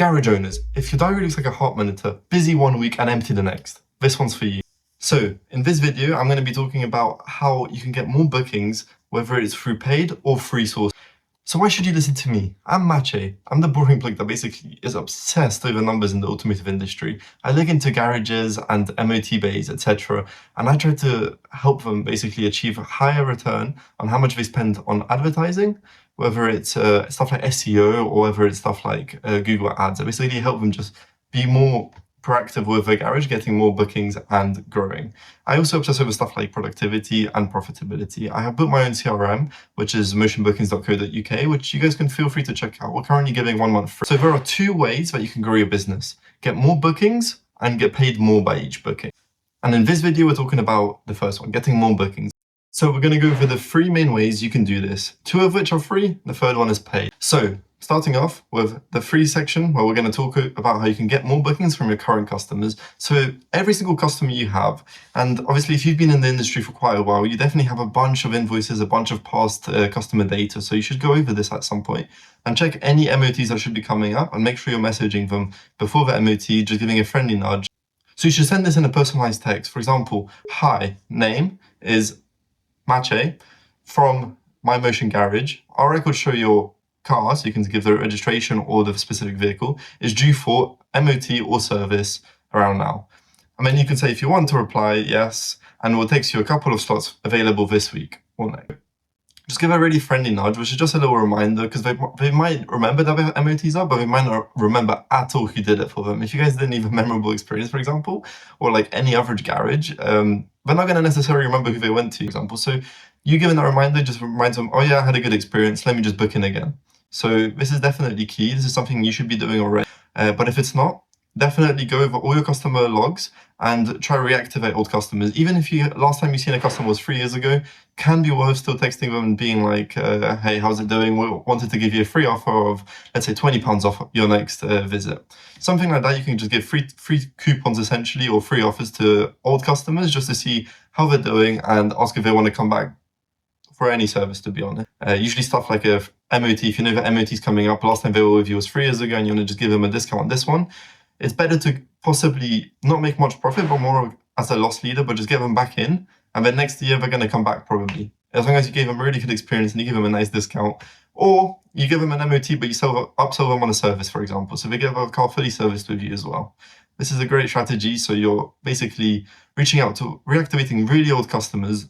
Garage owners, if your diary looks like a heart monitor, busy one week and empty the next, this one's for you. So in this video, I'm going to be talking about how you can get more bookings, whether it's through paid or free source. So why should you listen to me? I'm Maciej. I'm the boring bloke that basically is obsessed over numbers in the automotive industry. I look into garages and MOT bays, etc. And I try to help them basically achieve a higher return on how much they spend on advertising, whether it's stuff like SEO or whether it's stuff like Google Ads. I basically help them just be more proactive with their garage, getting more bookings and growing. I also obsess over stuff like productivity and profitability. I have built my own CRM, which is motionbookings.co.uk, which you guys can feel free to check out. We're currently giving 1 month free. So there are 2 ways that you can grow your business: get more bookings and get paid more by each booking. And in this video, we're talking about the first one, getting more bookings. So we're going to go over the 3 main ways you can do this, 2 of which are free, the 3rd one is paid. So starting off with the free section, where we're going to talk about how you can get more bookings from your current customers. So every single customer you have, and obviously if you've been in the industry for quite a while, you definitely have a bunch of invoices, a bunch of past customer data. So you should go over this at some point and check any MOTs that should be coming up and make sure you're messaging them before the MOT, just giving a friendly nudge. So you should send this in a personalized text. For example, hi, name is Maciej from my motion garage. Our records show your car, so you can give the registration or the specific vehicle, is due for MOT or service around now. And then you can say if you want to reply, yes, and it will take you a couple of slots available this week or no. Just give a really friendly nudge, which is just a little reminder, because they might remember that their MOTs are, but they might not remember at all who did it for them. If you guys didn't leave a memorable experience, for example, or like any average garage, they're not going to necessarily remember who they went to, for example. So you giving that reminder just reminds them, oh yeah, I had a good experience, let me just book in again. So this is definitely key. This is something you should be doing already. But if it's not, definitely go over all your customer logs and try to reactivate old customers. Even if last time you seen a customer was 3 years ago, can be worth still texting them and being like, hey, how's it doing? We wanted to give you a free offer of, let's say, £20 off your next visit. Something like that, you can just give free coupons essentially, or free offers to old customers just to see how they're doing and ask if they want to come back for any service, to be honest. Usually stuff like a MOT, if you know that MOT is coming up, last time they were with you was 3 years ago and you want to just give them a discount on this one, it's better to possibly not make much profit, but more as a loss leader, but just get them back in. And then next year, they're going to come back probably. As long as you gave them a really good experience and you give them a nice discount. Or you give them an MOT, but you upsell them on a service, for example. So they get a car fully serviced with you as well. This is a great strategy. So you're basically reaching out to reactivating really old customers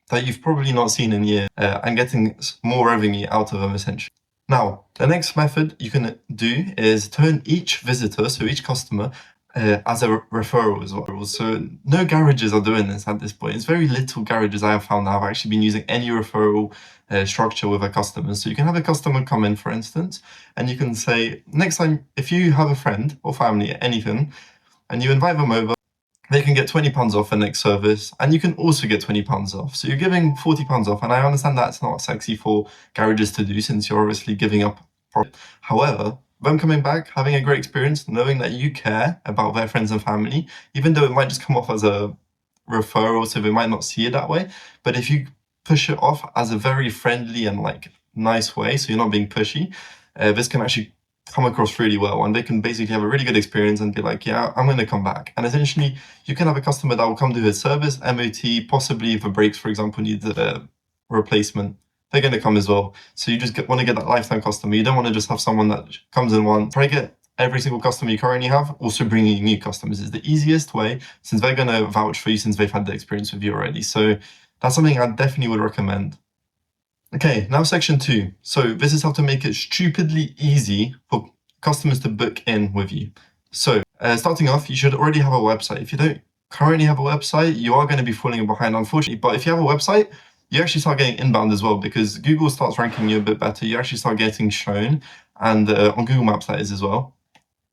that you've probably not seen in years and getting more revenue out of them essentially. Now, the next method you can do is turn each visitor, so each customer, as a referral as well. So no garages are doing this at this point. It's very little garages I have found that have actually been using any referral structure with their customers. So you can have a customer come in, for instance, and you can say, next time, if you have a friend or family, anything, and you invite them over, they can get £20 off the next service, and you can also get £20 off. So you're giving £40 off, and I understand that's not sexy for garages to do since you're obviously giving up profit. However, them coming back, having a great experience, knowing that you care about their friends and family, even though it might just come off as a referral, so they might not see it that way, but if you push it off as a very friendly and like nice way, so you're not being pushy, this can actually come across really well, and they can basically have a really good experience and be like, yeah, I'm going to come back. And essentially you can have a customer that will come to his service, MOT, possibly if the brakes, for example, needs a replacement, they're going to come as well. So you just want to get that lifetime customer. You don't want to just have someone that comes in once. Try to get every single customer you currently have, also bringing new customers is the easiest way, since they're going to vouch for you since they've had the experience with you already. So that's something I definitely would recommend. Okay, now section 2. So this is how to make it stupidly easy for customers to book in with you. So starting off, you should already have a website. If you don't currently have a website, you are going to be falling behind, unfortunately. But if you have a website, you actually start getting inbound as well, because Google starts ranking you a bit better. You actually start getting shown, and on Google Maps that is as well.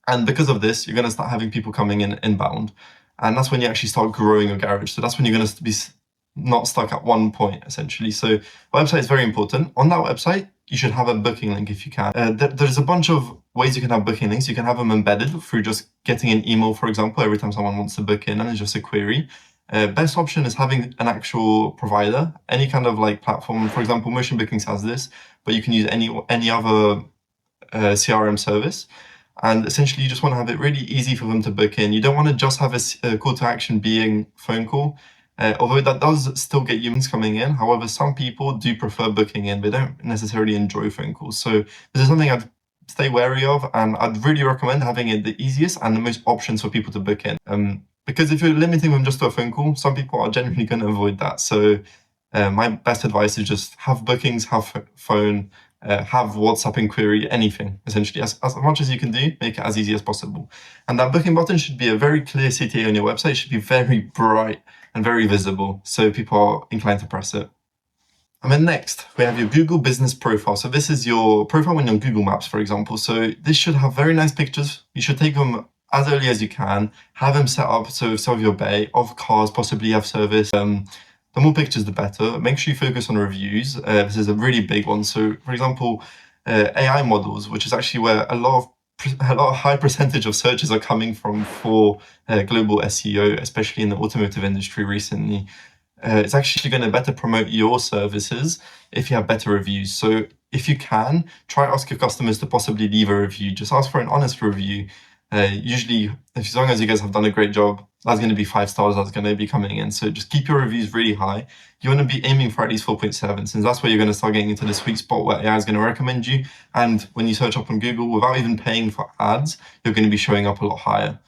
And because of this, you're going to start having people coming in inbound. And that's when you actually start growing your garage. So that's when you're going to be not stuck at one point, essentially. So website is very important. On that website, you should have a booking link if you can. There's a bunch of ways you can have booking links. You can have them embedded through just getting an email, for example, every time someone wants to book in, and it's just a query. Best option is having an actual provider, any kind of like platform. For example, Motion Bookings has this, but you can use any other CRM service. And essentially, you just want to have it really easy for them to book in. You don't want to just have a call to action being phone call, although that does still get humans coming in. However, some people do prefer booking in. They don't necessarily enjoy phone calls. So this is something I'd stay wary of, and I'd really recommend having it the easiest and the most options for people to book in. Because if you're limiting them just to a phone call, some people are generally going to avoid that. So my best advice is just have bookings, have phone, have WhatsApp inquiry, anything, essentially. As much as you can do, make it as easy as possible. And that booking button should be a very clear CTA on your website. It should be very bright and very visible, so people are inclined to press it. And then next, we have your Google Business Profile. So this is your profile when you're on Google Maps, for example. So this should have very nice pictures. You should take them as early as you can, have them set up so some of your bay of cars possibly have service. The more pictures, the better. Make sure you focus on reviews. This is a really big one. So, for example, AI models, which is actually where a lot of high percentage of searches are coming from for global SEO, especially in the automotive industry recently. It's actually going to better promote your services if you have better reviews. So if you can, try ask your customers to possibly leave a review. Just ask for an honest review. Usually, as long as you guys have done a great job, that's going to be 5 stars that's going to be coming in. So just keep your reviews really high. You want to be aiming for at least 4.7, since that's where you're going to start getting into the sweet spot where AI is going to recommend you. And when you search up on Google without even paying for ads, you're going to be showing up a lot higher.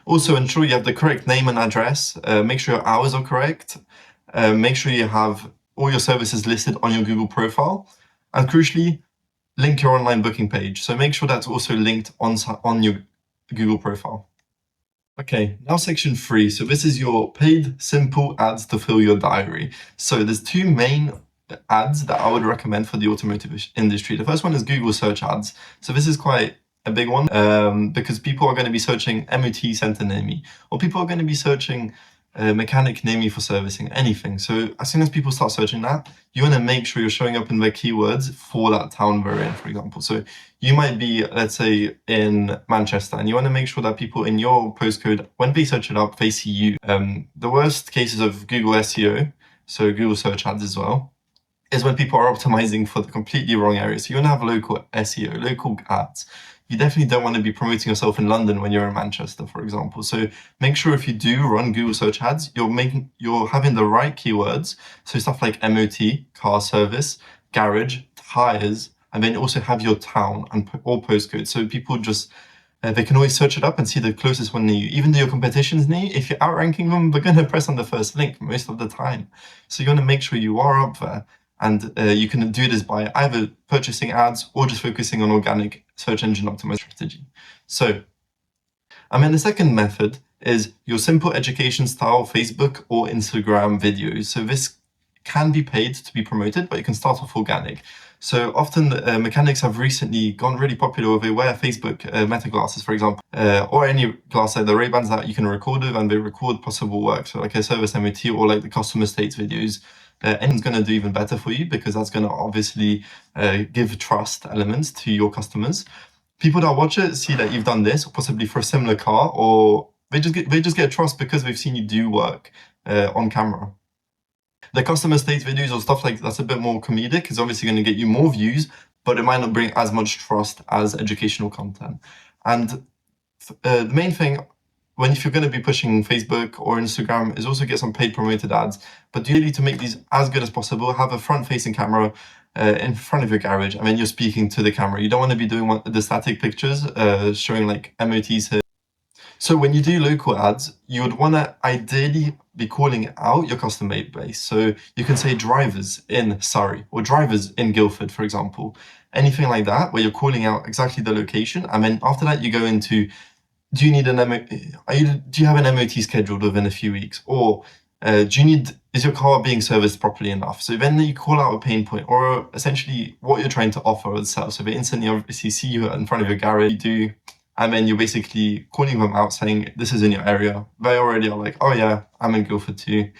Also, ensure you have the correct name and address. Make sure your hours are correct. Make sure you have all your services listed on your Google profile. And crucially, link your online booking page. So make sure that's also linked on your Google profile. Okay, now section 3. So this is your paid simple ads to fill your diary. So there's 2 main ads that I would recommend for the automotive industry. The first one is Google search ads. So this is quite a big one because people are going to be searching MOT center near me, or people are going to be searching mechanic near me for servicing, anything. So as soon as people start searching that, you want to make sure you're showing up in the keywords for that town we're in, for example. So you might be, let's say, in Manchester, and you want to make sure that people in your postcode, when they search it up, they see you. The worst cases of Google SEO, so Google search ads as well, is when people are optimizing for the completely wrong area. So you want to have local SEO, local ads. You definitely don't want to be promoting yourself in London when you're in Manchester, for example. So make sure if you do run Google search ads, you're having the right keywords. So stuff like MOT, car service, garage, tires, and then also have your town and or postcode. So people just they can always search it up and see the closest one near you. Even though your competition's near, if you're outranking them, they're going to press on the first link most of the time. So you want to make sure you are up there. And you can do this by either purchasing ads or just focusing on organic search engine optimization strategy. So, and then the second method is your simple education style Facebook or Instagram videos. So this can be paid to be promoted, but you can start off organic. So often mechanics have recently gone really popular where they wear Facebook meta glasses, for example, or any glass like the Ray-Bans that you can record with, and they record possible work. So like a service MOT or like the customer states videos. Anyone's going to do even better for you because that's going to obviously give trust elements to your customers. People that watch it see that you've done this, possibly for a similar car, or they just get trust because they've seen you do work on camera. The customer states videos or stuff like that's a bit more comedic is obviously going to get you more views, but it might not bring as much trust as educational content. And the main thing, if you're going to be pushing Facebook or Instagram, is also get some paid promoted ads. But you need to make these as good as possible. Have a front-facing camera in front of your garage. I mean, you're speaking to the camera. You don't want to be doing the static pictures showing like MOTs here. So when you do local ads, you would want to ideally be calling out your customer base. So you can say drivers in Surrey or drivers in Guildford, for example. Anything like that, where you're calling out exactly the location. And then after that, you go into, do you need an do you have an MOT scheduled within a few weeks? Or is your car being serviced properly enough? So then you call out a pain point or essentially what you're trying to offer or sell. So they instantly obviously see you in front of your garage, and then you're basically calling them out saying, this is in your area. They already are like, oh yeah, I'm in Guildford too.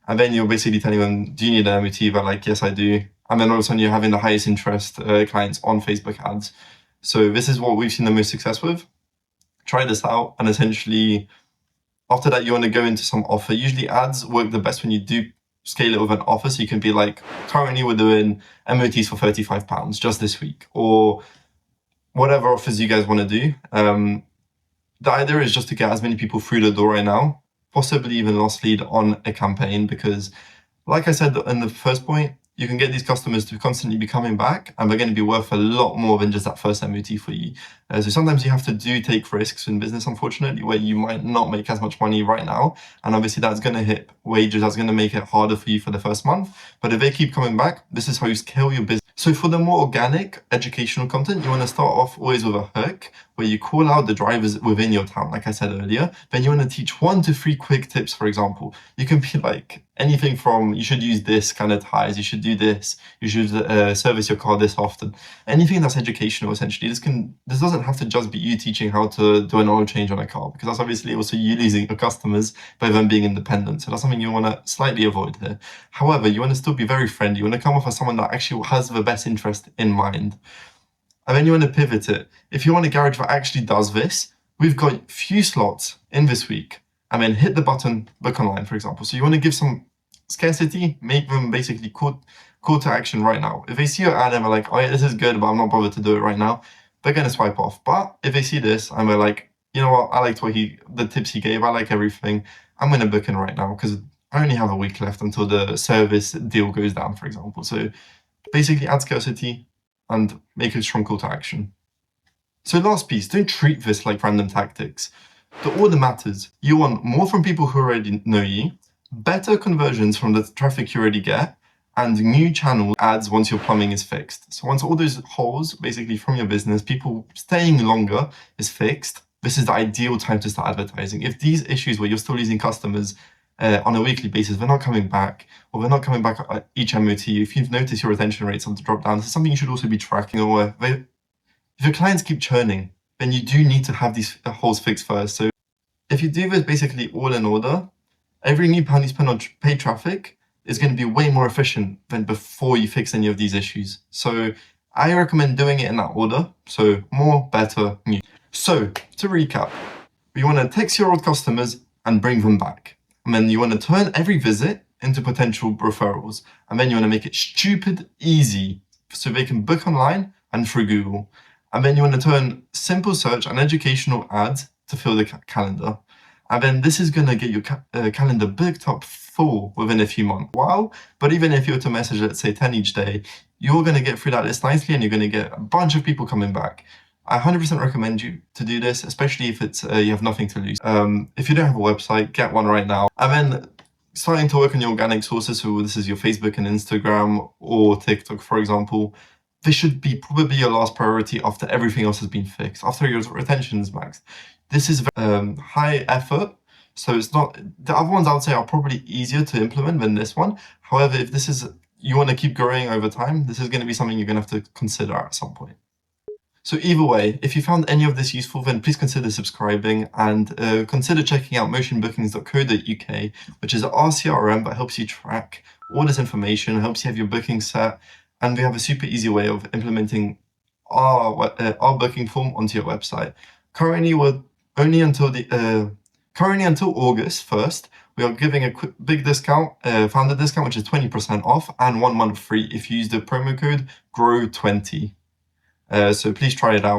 And then you're basically telling them, do you need an MOT? They're like, yes, I do. And then all of a sudden you're having the highest interest clients on Facebook ads. So this is what we've seen the most success with. Try this out, and essentially after that you want to go into some offer. Usually ads work the best when you do scale it with an offer. So you can be like, currently we're doing MOTs for £35 just this week, or whatever offers you guys want to do. The idea is just to get as many people through the door right now, possibly even lost lead on a campaign, because like I said in the first point, you can get these customers to constantly be coming back, and they're going to be worth a lot more than just that first MOT for you. So sometimes you have to take risks in business, unfortunately, where you might not make as much money right now. And obviously that's going to hit wages, that's going to make it harder for you for the first month. But if they keep coming back, this is how you scale your business. So for the more organic educational content, you want to start off always with a hook where you call out the drivers within your town, like I said earlier. Then you want to teach 1 to 3 quick tips, for example. You can be like anything from, you should use this kind of tires, you should do this, you should service your car this often. Anything that's educational, essentially. This doesn't have to just be you teaching how to do an oil change on a car, because that's obviously also you losing your customers by them being independent. So that's something you want to slightly avoid here. However, you want to still be very friendly. You want to come off as someone that actually has the best interest in mind. And then you want to pivot it. If you want a garage that actually does this, we've got few slots in this week. And then hit the button, book online, for example. So you want to give some scarcity, make them basically call to action right now. If they see your ad and they're like, oh yeah, this is good, but I'm not bothered to do it right now, they're going to swipe off. But if they see this and they're like, you know what, I liked the tips he gave, I like everything, I'm going to book in right now because I only have a week left until the service deal goes down, for example. So basically add scarcity and make a strong call to action. So last piece, don't treat this like random tactics. The order matters. You want more from people who already know you, better conversions from the traffic you already get, and new channel ads once your plumbing is fixed. So once all those holes basically from your business, people staying longer, is fixed, this is the ideal time to start advertising. If these issues where you're still losing customers on a weekly basis, they're not coming back, or they're not coming back at each MOT, if you've noticed your retention rates on the drop down, this is something you should also be tracking. Or if your clients keep churning, then you do need to have these holes fixed first. So if you do this basically all in order, every new pound you spend on paid traffic is going to be way more efficient than before you fix any of these issues. So I recommend doing it in that order. So more, better, new. So to recap, you want to text your old customers and bring them back. And then you want to turn every visit into potential referrals. And then you want to make it stupid easy so they can book online and through Google. And then you want to turn simple search and educational ads to fill the calendar. And then this is going to get your calendar booked up full within a few months. Wow. But even if you were to message, let's say 10 each day, you're going to get through that list nicely and you're going to get a bunch of people coming back. I 100% recommend you to do this, especially if it's you have nothing to lose. If you don't have a website, get one right now. And then starting to work on your organic sources, so this is your Facebook and Instagram or TikTok, for example. This should be probably your last priority after everything else has been fixed, after your retention is maxed. This is high effort, so it's not, the other ones I would say are probably easier to implement than this one. However, if this is, you want to keep growing over time, this is going to be something you're going to have to consider at some point. So either way, if you found any of this useful, then please consider subscribing and consider checking out motionbookings.co.uk, which is our CRM that helps you track all this information, helps you have your bookings set, and we have a super easy way of implementing our booking form onto your website. Currently, we're only until August 1st, we are giving a big discount, founder discount, which is 20% off and 1 month free if you use the promo code GROW20. So please try it out.